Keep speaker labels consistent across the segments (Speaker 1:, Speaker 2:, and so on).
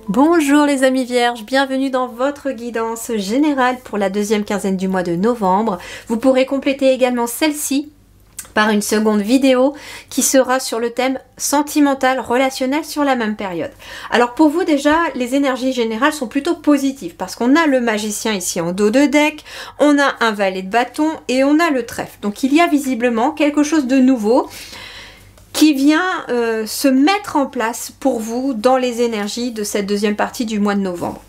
Speaker 1: Bonjour les amis vierges, bienvenue dans votre guidance générale pour la deuxième quinzaine du mois de novembre. Vous pourrez compléter également celle-ci par une seconde vidéo qui sera sur le thème sentimental, relationnel sur la même période. Alors pour vous déjà, les énergies générales sont plutôt positives parce qu'on a le magicien ici en dos de deck, on a un valet de bâton et on a le trèfle. Donc il y a visiblement quelque chose de nouveau qui vient se mettre en place pour vous dans les énergies de cette deuxième partie du mois de novembre.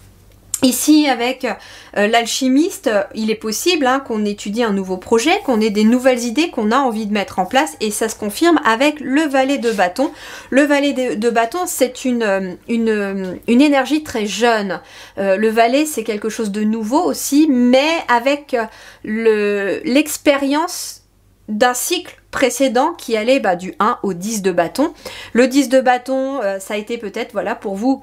Speaker 1: Ici, avec l'alchimiste, il est possible qu'on étudie un nouveau projet, qu'on ait des nouvelles idées qu'on a envie de mettre en place, et ça se confirme avec le valet de bâton. Le valet de bâton, c'est une énergie très jeune. Le valet, c'est quelque chose de nouveau aussi, mais avec l'expérience d'un cycle précédent qui allait du 1 au 10 de bâton. Le 10 de bâton, ça a été peut-être voilà, pour vous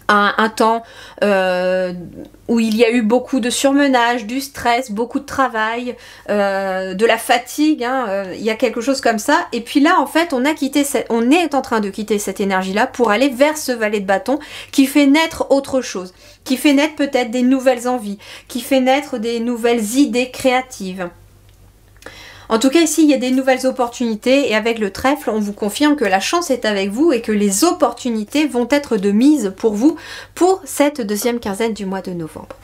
Speaker 1: un temps où il y a eu beaucoup de surmenage, du stress, beaucoup de travail, de la fatigue, il y a quelque chose comme ça. Et puis là, en fait, on est en train de quitter cette énergie-là pour aller vers ce valet de bâton qui fait naître autre chose, qui fait naître peut-être des nouvelles envies, qui fait naître des nouvelles idées créatives. En tout cas, ici, il y a des nouvelles opportunités et avec le trèfle, on vous confirme que la chance est avec vous et que les opportunités vont être de mise pour vous pour cette deuxième quinzaine du mois de novembre.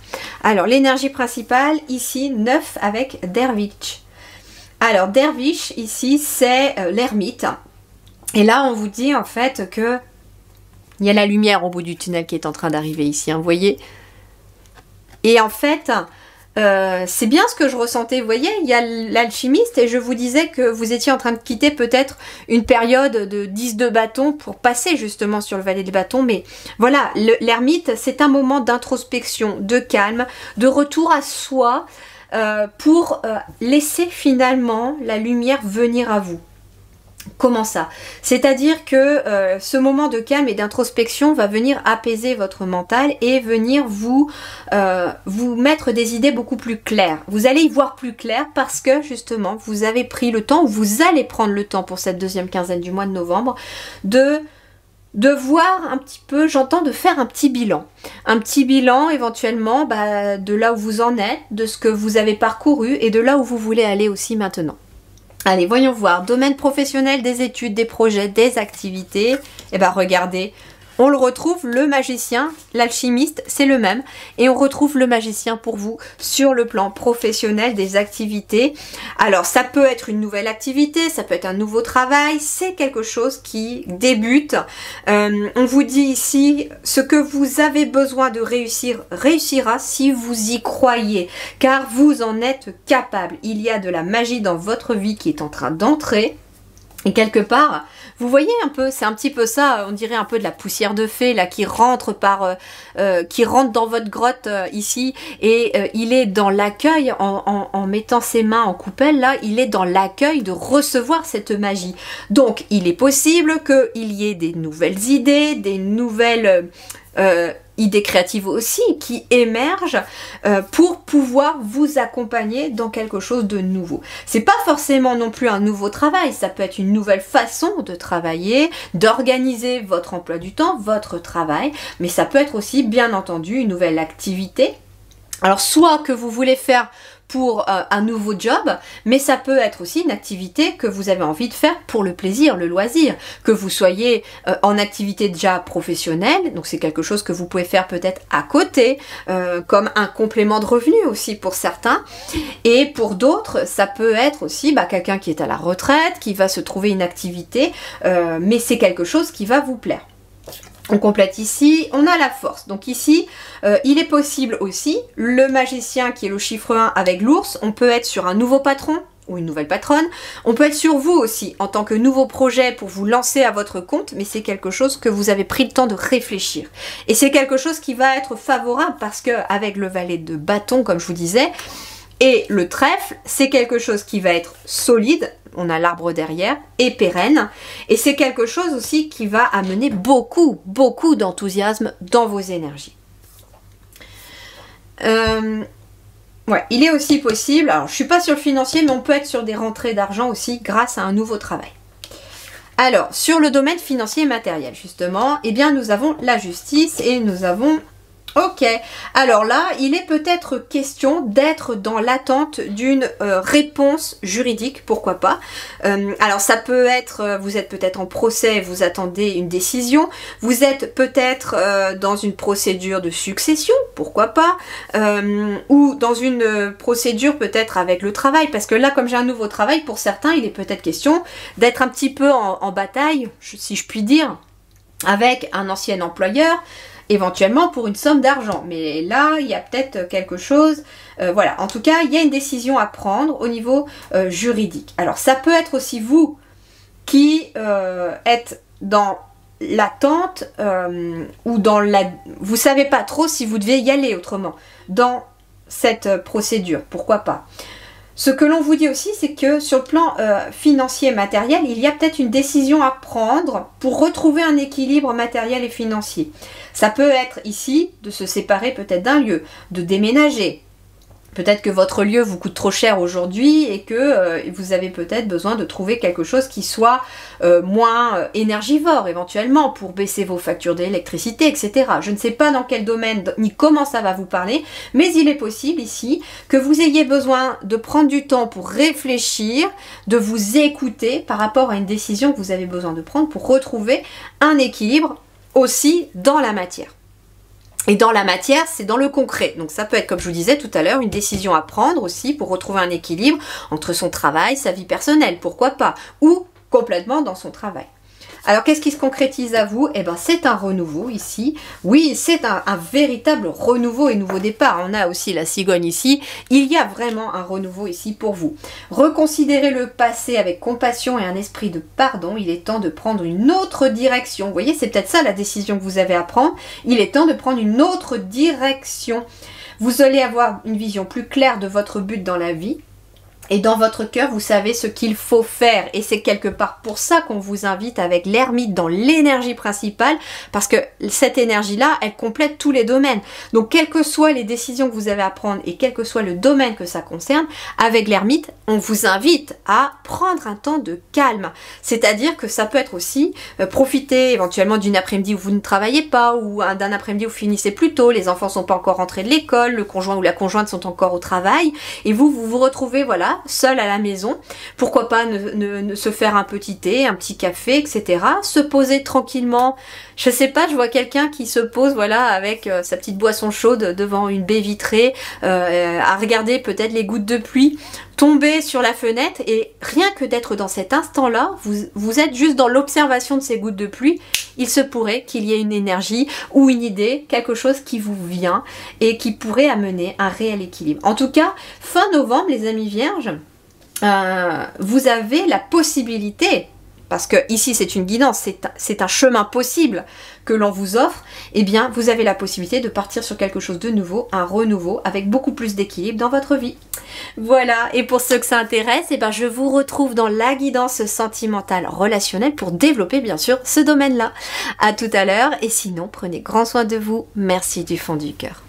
Speaker 1: Alors, l'énergie principale, ici, 9 avec Dervish. Alors, Dervish, ici, c'est l'ermite. Et là, on vous dit en fait que il y a la lumière au bout du tunnel qui est en train d'arriver ici, vous voyez. Et en fait... c'est bien ce que je ressentais, vous voyez, il y a l'alchimiste et je vous disais que vous étiez en train de quitter peut-être une période de 10 de bâton pour passer justement sur le valet de bâton, mais voilà, l'ermite c'est un moment d'introspection, de calme, de retour à soi pour laisser finalement la lumière venir à vous. Comment ça? C'est-à-dire que ce moment de calme et d'introspection va venir apaiser votre mental et venir vous mettre des idées beaucoup plus claires. Vous allez y voir plus clair parce que justement vous avez pris le temps, ou vous allez prendre le temps pour cette deuxième quinzaine du mois de novembre de voir un petit peu, j'entends de faire un petit bilan. Un petit bilan éventuellement de là où vous en êtes, de ce que vous avez parcouru et de là où vous voulez aller aussi maintenant. Allez, voyons voir. Domaine professionnel, des études, des projets, des activités. Eh bien, regardez, on le retrouve, le magicien, l'alchimiste, c'est le même. Et on retrouve le magicien pour vous sur le plan professionnel des activités. Alors, ça peut être une nouvelle activité, ça peut être un nouveau travail. C'est quelque chose qui débute. On vous dit ici, ce que vous avez besoin de réussir, réussira si vous y croyez. Car vous en êtes capable. Il y a de la magie dans votre vie qui est en train d'entrer. Et quelque part, vous voyez un peu, c'est un petit peu ça, on dirait un peu de la poussière de fée là qui rentre qui rentre dans votre grotte ici, et il est dans l'accueil en mettant ses mains en coupelle là, il est dans l'accueil de recevoir cette magie. Donc il est possible qu'il y ait des nouvelles idées, des nouvelles idées créatives aussi qui émergent pour pouvoir vous accompagner dans quelque chose de nouveau. C'est pas forcément non plus un nouveau travail, ça peut être une nouvelle façon de travailler, d'organiser votre emploi du temps, votre travail, mais ça peut être aussi bien entendu une nouvelle activité. Alors soit que vous voulez faire pour un nouveau job, mais ça peut être aussi une activité que vous avez envie de faire pour le plaisir, le loisir, que vous soyez en activité déjà professionnelle, donc c'est quelque chose que vous pouvez faire peut-être à côté, comme un complément de revenu aussi pour certains, et pour d'autres, ça peut être aussi quelqu'un qui est à la retraite, qui va se trouver une activité, mais c'est quelque chose qui va vous plaire. On complète ici, on a la force. Donc ici, il est possible aussi, le magicien qui est le chiffre 1 avec l'ours, on peut être sur un nouveau patron ou une nouvelle patronne. On peut être sur vous aussi en tant que nouveau projet pour vous lancer à votre compte, mais c'est quelque chose que vous avez pris le temps de réfléchir. Et c'est quelque chose qui va être favorable parce que avec le valet de bâton, comme je vous disais, et le trèfle, c'est quelque chose qui va être solide, on a l'arbre derrière, et pérenne. Et c'est quelque chose aussi qui va amener beaucoup d'enthousiasme dans vos énergies. Ouais, il est aussi possible, alors je suis pas sur le financier, mais on peut être sur des rentrées d'argent aussi grâce à un nouveau travail. Alors, sur le domaine financier et matériel, justement, eh bien, nous avons la justice et nous avons... Ok, alors là, il est peut-être question d'être dans l'attente d'une réponse juridique, pourquoi pas. Alors ça peut être, vous êtes peut-être en procès, vous attendez une décision, vous êtes peut-être dans une procédure de succession, pourquoi pas, ou dans une procédure peut-être avec le travail, parce que là, comme j'ai un nouveau travail, pour certains, il est peut-être question d'être un petit peu en bataille, si je puis dire, avec un ancien employeur, éventuellement pour une somme d'argent. Mais là, il y a peut-être quelque chose... voilà, en tout cas, il y a une décision à prendre au niveau juridique. Alors, ça peut être aussi vous qui êtes dans l'attente ou dans la... Vous savez pas trop si vous devez y aller autrement dans cette procédure. Pourquoi pas? Ce que l'on vous dit aussi, c'est que sur le plan financier et matériel, il y a peut-être une décision à prendre pour retrouver un équilibre matériel et financier. Ça peut être ici de se séparer peut-être d'un lieu, de déménager. Peut-être que votre lieu vous coûte trop cher aujourd'hui et que vous avez peut-être besoin de trouver quelque chose qui soit moins énergivore éventuellement pour baisser vos factures d'électricité, etc. Je ne sais pas dans quel domaine ni comment ça va vous parler, mais il est possible ici que vous ayez besoin de prendre du temps pour réfléchir, de vous écouter par rapport à une décision que vous avez besoin de prendre pour retrouver un équilibre aussi dans la matière. Et dans la matière, c'est dans le concret. Donc ça peut être, comme je vous disais tout à l'heure, une décision à prendre aussi pour retrouver un équilibre entre son travail, sa vie personnelle, pourquoi pas, ou complètement dans son travail. Alors qu'est-ce qui se concrétise à vous? Eh bien c'est un renouveau ici. Oui, c'est un véritable renouveau et nouveau départ. On a aussi la cigogne ici. Il y a vraiment un renouveau ici pour vous. Reconsidérez le passé avec compassion et un esprit de pardon. Il est temps de prendre une autre direction. Vous voyez, c'est peut-être ça la décision que vous avez à prendre. Il est temps de prendre une autre direction. Vous allez avoir une vision plus claire de votre but dans la vie. Et dans votre cœur, vous savez ce qu'il faut faire. Et c'est quelque part pour ça qu'on vous invite avec l'ermite dans l'énergie principale. Parce que cette énergie-là, elle complète tous les domaines. Donc, quelles que soient les décisions que vous avez à prendre et quel que soit le domaine que ça concerne, avec l'ermite, on vous invite à prendre un temps de calme. C'est-à-dire que ça peut être aussi profiter éventuellement d'une après-midi où vous ne travaillez pas ou d'un après-midi où vous finissez plus tôt, les enfants ne sont pas encore rentrés de l'école, le conjoint ou la conjointe sont encore au travail et vous vous retrouvez, voilà, seul à la maison, pourquoi pas se faire un petit thé, un petit café, etc. Se poser tranquillement, je sais pas, je vois quelqu'un qui se pose, voilà, avec sa petite boisson chaude devant une baie vitrée, à regarder peut-être les gouttes de pluie tomber sur la fenêtre et rien que d'être dans cet instant-là, vous êtes juste dans l'observation de ces gouttes de pluie, il se pourrait qu'il y ait une énergie ou une idée, quelque chose qui vous vient et qui pourrait amener un réel équilibre. En tout cas, fin novembre, les amis vierges, vous avez la possibilité, parce que ici c'est une guidance, c'est un chemin possible que l'on vous offre, eh bien vous avez la possibilité de partir sur quelque chose de nouveau, un renouveau avec beaucoup plus d'équilibre dans votre vie. Voilà, et pour ceux que ça intéresse, eh ben, je vous retrouve dans la guidance sentimentale relationnelle pour développer bien sûr ce domaine-là. À tout à l'heure, et sinon prenez grand soin de vous, merci du fond du cœur.